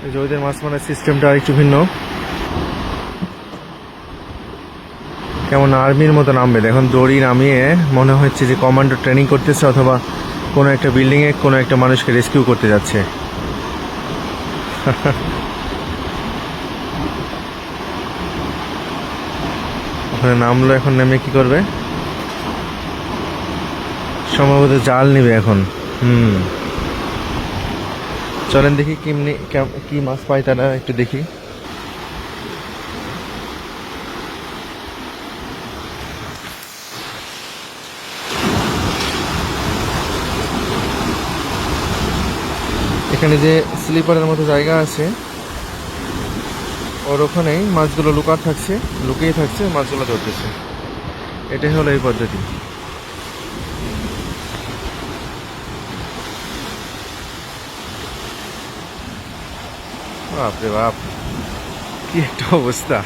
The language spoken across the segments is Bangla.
এই যে ওদের মাছ মারার সিস্টেমটা একটু ভিন্ন, কেমন আর্মির মতো নামবে এখন, দড়ি নামিয়ে মনে হচ্ছে যে কমান্ডো ট্রেনিং করতেছে অথবা কোনো একটা বিল্ডিংয়ে কোনো একটা মানুষকে রেস্কিউ করতে যাচ্ছে। ওখানে নামলো, এখন নেমে কি করবে? সম্ভবত জাল নিবে এখন। চলেন দেখি কি মাছ পায় তারা, একটু দেখি। এখানে যে স্লিপারের মতো জায়গা আছে, ওর ওখানেই মাছগুলো লুকিয়ে থাকছে, মাছগুলো ধরতেছে। এটাই হলো এই পদ্ধতি। বাপরে বাপ, কি একটা অবস্থা!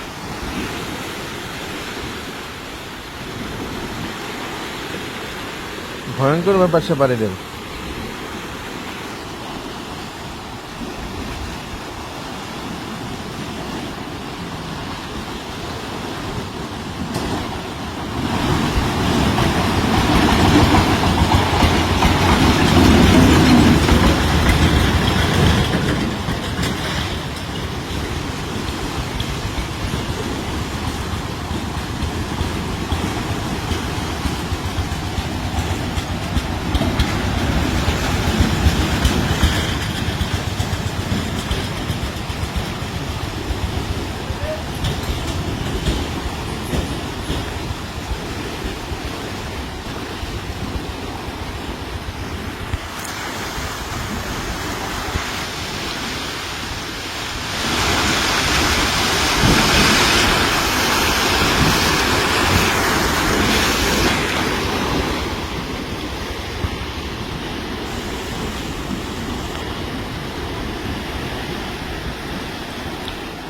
ভয়ঙ্কর ব্যাপার সেপারেদের।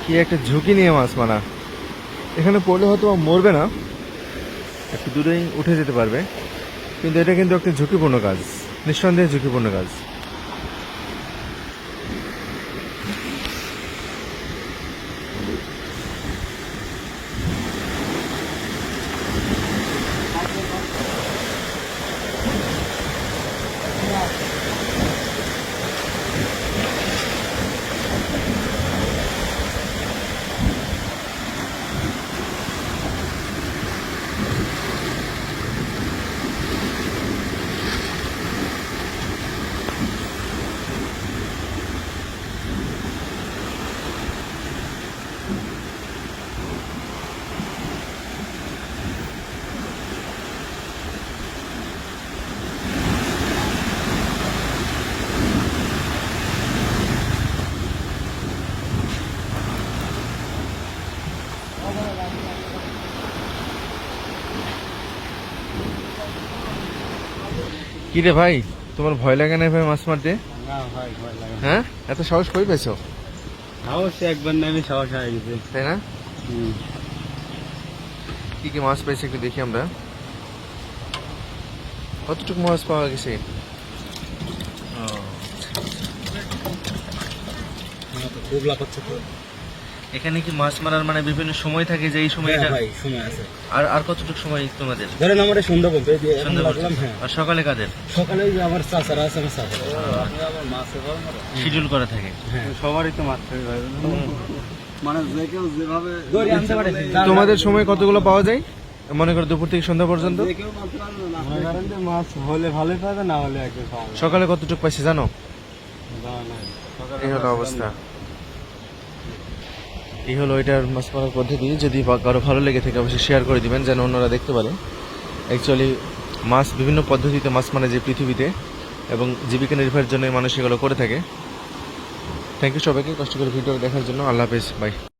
কি একটা ঝুঁকি নিয়ে মাছ মারা। এখানে পড়লে হয়তো মরবে না, একটু দূরেই উঠে যেতে পারবে, কিন্তু এটা কিন্তু একটা ঝুঁকিপূর্ণ কাজ, নিঃসন্দেহে ঝুঁকিপূর্ণ কাজ। কি রে ভাই, তোমার ভয় লাগে না ভাই মাছ মারতে? না ভাই, ভয় লাগে না। হ্যাঁ, এত সাহস কই পেয়েছো? সাহস একবার নেমে সাহস হয়ে গেছে, তাই না? কি কি মাছ পেয়েছে একটু দেখি আমরা। কতটুকু মাছ পাওয়া গেছে? খুব লাফাচ্ছে তো। এখানে কি মাছ মারার মানে বিভিন্ন সময় থাকে, যে এই সময় ভাই সময় আছে। আর কতটুকু সময় তোমাদের? ধরেন আমার সন্ধ্যা বলতে সন্ধ্যা পর্যন্ত। হ্যাঁ, আর সকালে কাদের? সকালে যে আমার চাচারা আছে, আমার চাচারা আমার মাছে শিডিউল করা থাকে। হ্যাঁ, সবারই তো মাছ থাকে ভাই, মানে যে কেউ যেভাবে আনতে পারে। তোমাদের সময় কতগুলো পাওয়া যায় মনে করো দুপুর থেকে সন্ধ্যা পর্যন্ত? যে কেউ মাছ পারবে না, মনে করেন যে মাছ হলে ভালোই পাবে, না হলে একটু খাওয়া। সকালে কতটুকু পাইছে জানো? সকালে এই হলো অবস্থা। এই হলো এটার মাছ মারার পদ্ধতি। যদি কারো ভালো লেগে থাকে অবশ্যই শেয়ার করে দিবেন, যেন অন্যরা দেখতে পারে। অ্যাকচুয়ালি মাছ বিভিন্ন পদ্ধতিতে মাছ মানে যে পৃথিবীতে, এবং জীবিকা নির্বাহের জন্য মানুষ এগুলো করে থাকে। থ্যাংক ইউ সবাইকে কষ্ট করে ভিডিও দেখার জন্য। আল্লাহ হাফেজ, বাই।